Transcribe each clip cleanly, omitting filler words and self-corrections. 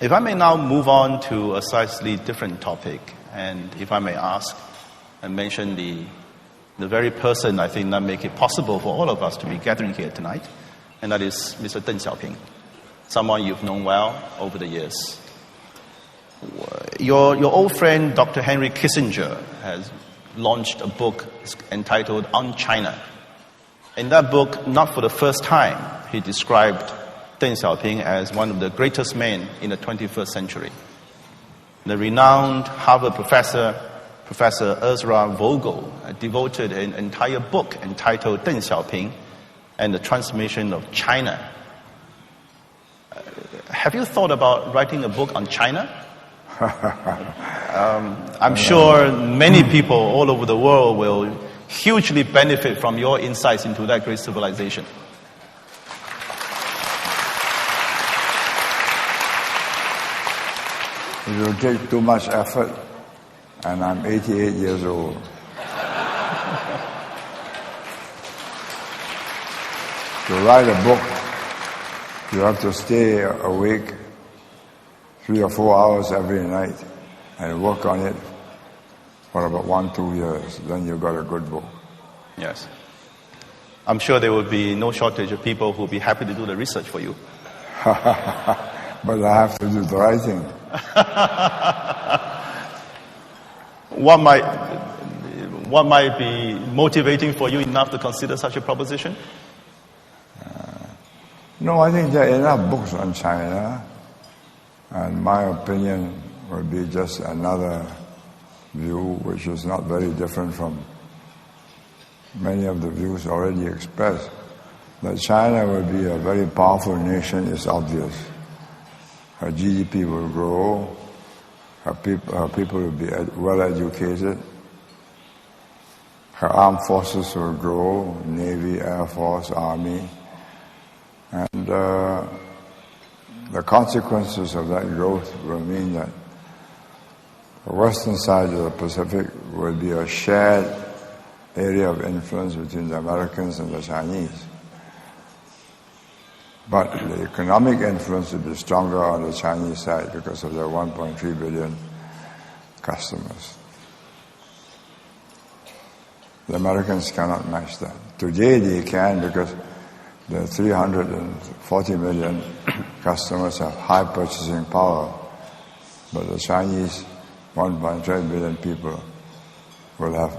If I may now move on to a slightly different topic, and if I may ask and mention the very person I think that make it possible for all of us to be gathering here tonight, and that is Mr. Deng Xiaoping, someone you've known well over the years. Your old friend, Dr. Henry Kissinger, has launched a book entitled On China. In that book, not for the first time, he described Deng Xiaoping as one of the greatest men in the 21st century. The renowned Harvard professor, Professor Ezra Vogel, devoted an entire book entitled Deng Xiaoping and the Transformation of China. Have you thought about writing a book on China? I'm sure many people all over the world will hugely benefit from your insights into that great civilization. It will take too much effort, and I'm 88 years old. To write a book, you have to stay awake 3 or 4 hours every night and work on it for about 1-2 years. Then you've got a good book. Yes. I'm sure there will be no shortage of people who will be happy to do the research for you. But I have to do the writing. What might be motivating for you enough to consider such a proposition? No, I think there are enough books on China. And my opinion would be just another view which is not very different from many of the views already expressed. That China will be a very powerful nation is obvious. Her GDP will grow, her people will be well educated, her armed forces will grow, Navy, Air Force, Army, and the consequences of that growth will mean that the western side of the Pacific will be a shared area of influence between the Americans and the Chinese. But the economic influence will be stronger on the Chinese side because of their 1.3 billion customers. The Americans cannot match that. Today they can because the 340 million customers have high purchasing power, but the Chinese 1.3 billion people will have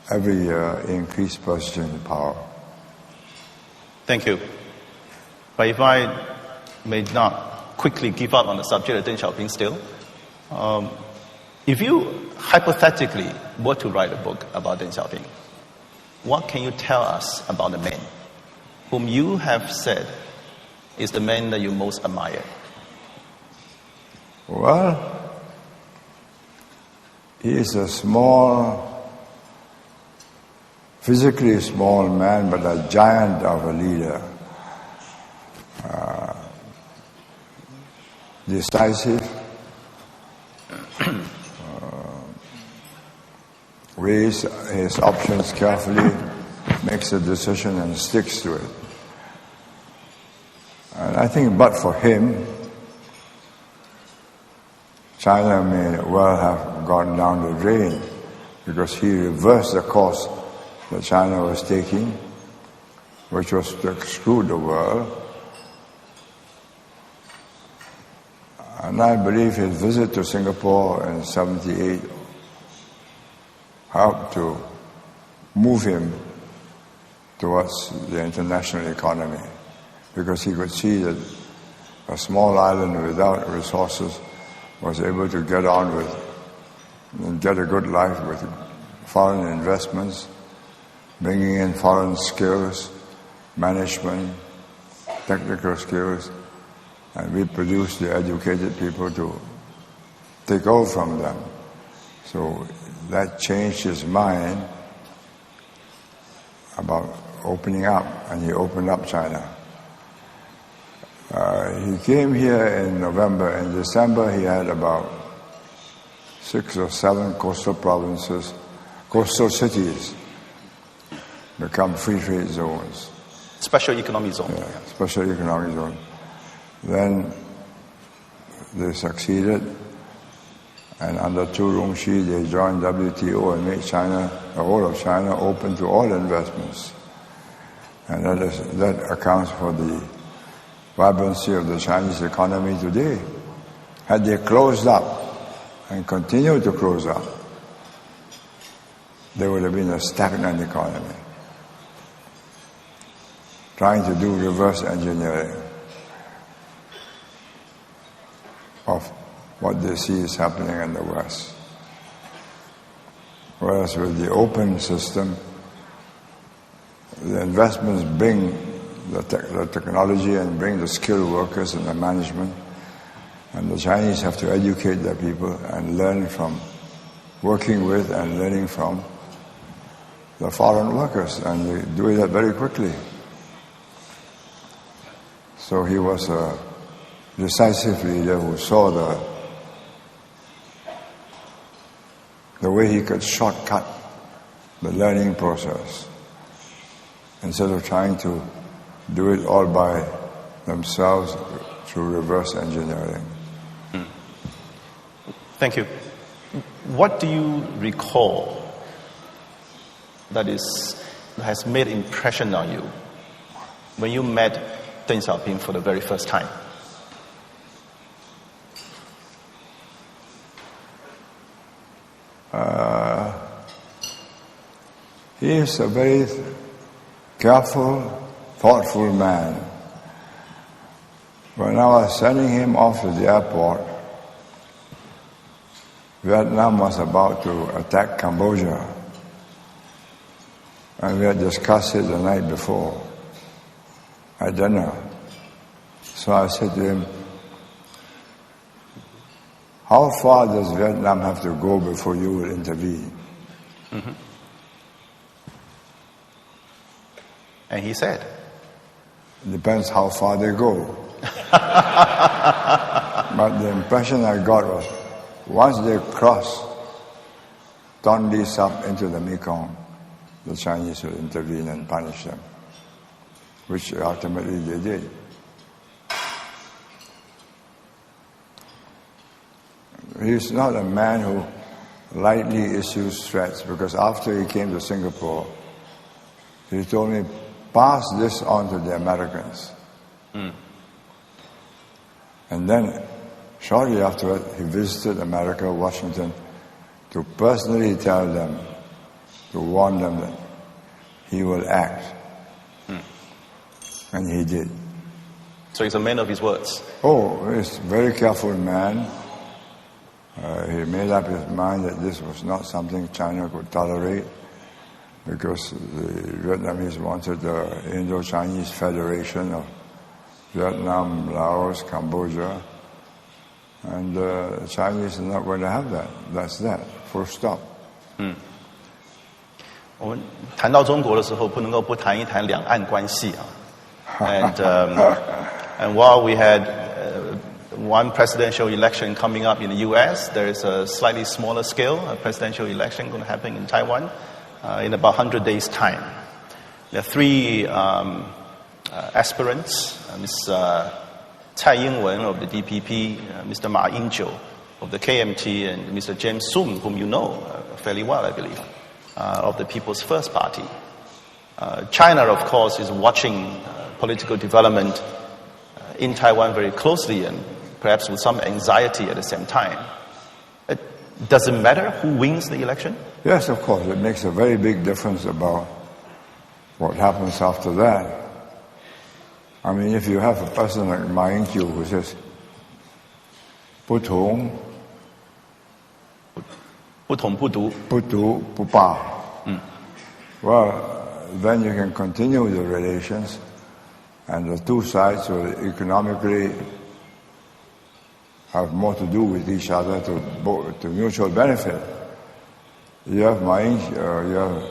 every year increased purchasing power. Thank you. But if I may not quickly give up on the subject of Deng Xiaoping still, if you hypothetically were to write a book about Deng Xiaoping, what can you tell us about the man whom you have said is the man that you most admire? Well, he is a physically small man, but a giant of a leader. Decisive, weighs his options carefully, makes a decision and sticks to it. And I think but for him, China may well have gone down the drain because he reversed the course that China was taking, which was to exclude the world. And I believe his visit to Singapore in 1978 helped to move him towards the international economy, because he could see that a small island without resources was able to get on with and get a good life with foreign investments, bringing in foreign skills, management, technical skills, and we produce the educated people to take over from them. So that changed his mind about opening up, and he opened up China. He came here in November. In December, he had about 6 or 7 coastal cities become free trade zones. Special economic zone. Yeah, special economic zone. Then they succeeded, and under Zhu Rongxi they joined WTO and made China, the whole of China, open to all investments. And that accounts for the vibrancy of the Chinese economy today. Had they closed up and continued to close up, there would have been a stagnant economy. Trying to do reverse engineering of what they see is happening in the West. Whereas with the open system, the investments bring the technology and bring the skilled workers and the management, and the Chinese have to educate their people and learn from, working with and learning from the foreign workers, and they do that very quickly. So he was a decisive leader who saw the way he could shortcut the learning process instead of trying to do it all by themselves through reverse engineering. Thank you. What do you recall that has made impression on you when you met Deng Xiaoping for the very first time? He is a very careful, thoughtful man. When I was sending him off to the airport, Vietnam was about to attack Cambodia, and we had discussed it the night before at dinner. So I said to him, how far does Vietnam have to go before you will intervene? Mm-hmm. And he said, depends how far they go. But the impression I got was, once they cross Tonle Sap into the Mekong, the Chinese will intervene and punish them, which ultimately they did. He's not a man who lightly issues threats, because after he came to Singapore, he told me, pass this on to the Americans. And then, shortly afterward, he visited America, Washington, to personally tell them, to warn them that he will act. And he did. So he's a man of his words. Oh, he's a very careful man. He made up his mind that this was not something China could tolerate, because the Vietnamese wanted the Indo-Chinese Federation of Vietnam, Laos, Cambodia, and the Chinese are not going to have that. That's that. Full stop. 我们谈到中国的时候，不能够不谈一谈两岸关系啊。And while we had one presidential election coming up in the U.S., there is a slightly smaller scale, a presidential election going to happen in Taiwan in about 100 days' time. There are three aspirants, Ms. Tsai Ing-wen of the DPP, Mr. Ma Ying-jeou of the KMT, and Mr. James Soong, whom you know fairly well, I believe, of the People's First Party. China, of course, is watching political development in Taiwan very closely, and perhaps with some anxiety at the same time. Does it matter who wins the election? Yes, of course. It makes a very big difference about what happens after that. I mean, if you have a person like Ma Ying-jeou who says, 不同不独不霸, well, then you can continue the relations, and the two sides will economically have more to do with each other to mutual benefit. You have you have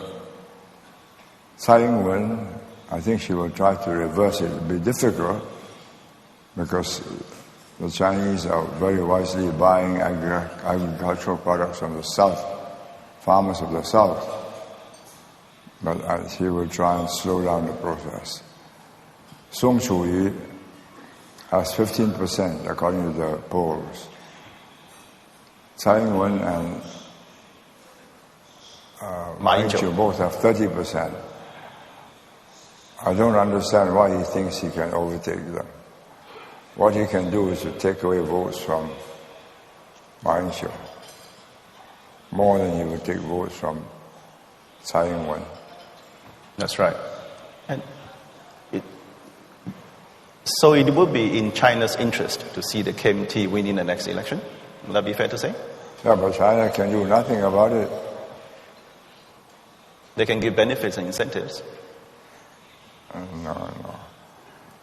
Tsai Ing-wen. I think she will try to reverse it. It will be difficult because the Chinese are very wisely buying agricultural products from the south, farmers of the south. But she will try and slow down the process. Song Chu-yi has 15%, according to the polls. Taiwan and Ma Ying-jeou both have 30%. I don't understand why he thinks he can overtake them. What he can do is to take away votes from Ma Ying-jeou, more than he would take votes from Taiwan. That's right. And so it would be in China's interest to see the KMT win in the next election? Would that be fair to say? Yeah, but China can do nothing about it. They can give benefits and incentives. No.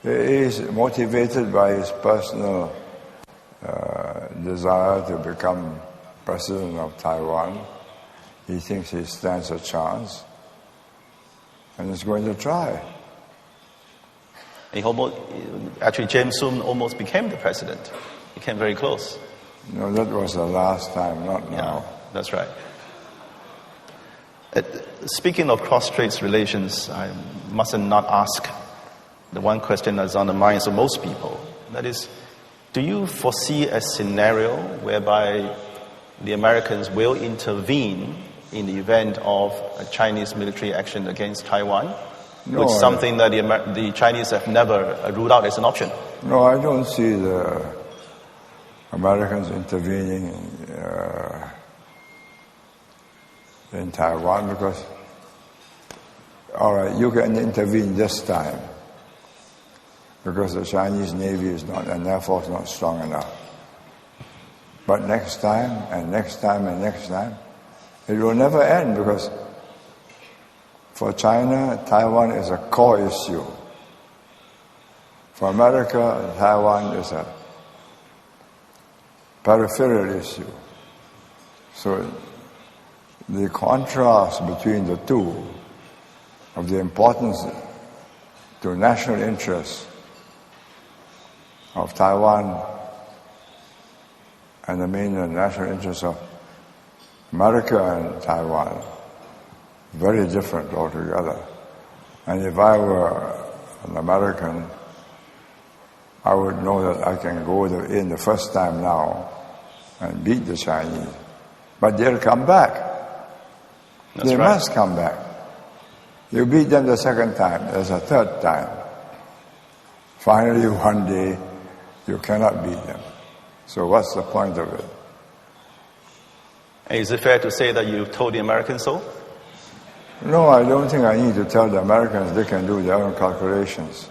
He is motivated by his personal desire to become president of Taiwan. He thinks he stands a chance, and is going to try. Actually, James soon almost became the president. He came very close. No, that was the last time, not now. Yeah, that's right. Speaking of cross-strait relations, I mustn't not ask the one question that's on the minds of most people. That is, do you foresee a scenario whereby the Americans will intervene in the event of a Chinese military action against Taiwan? No, which is something that the Chinese have never ruled out as an option. No, I don't see the Americans intervening in Taiwan because, all right, you can intervene this time because the Chinese Navy is not, and Air Force not strong enough. But next time, and next time, and next time, it will never end because for China, Taiwan is a core issue. For America, Taiwan is a peripheral issue. So the contrast between the two of the importance to national interests of Taiwan and the main national interests of America and Taiwan, very different altogether. And if I were an American, I would know that I can go in the first time now and beat the Chinese. But they'll come back. They must come back. You beat them the second time, there's a third time. Finally, one day, you cannot beat them. So what's the point of it? Is it fair to say that you told the Americans so? No, I don't think I need to tell the Americans. They can do their own calculations.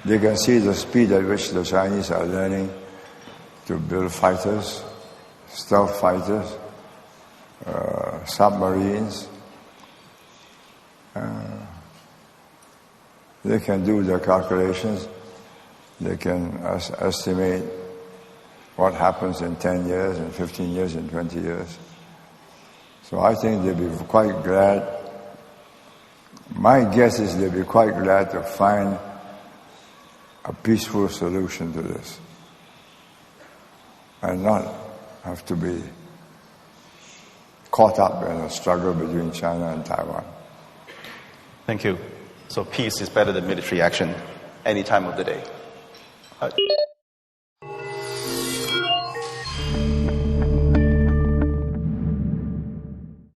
They can see the speed at which the Chinese are learning to build fighters, stealth fighters, submarines. They can do their calculations. They can estimate what happens in 10 years, in 15 years, in 20 years. So I think they'll be quite glad. My guess is they'll be quite glad to find a peaceful solution to this and not have to be caught up in a struggle between China and Taiwan. Thank you. So peace is better than military action any time of the day.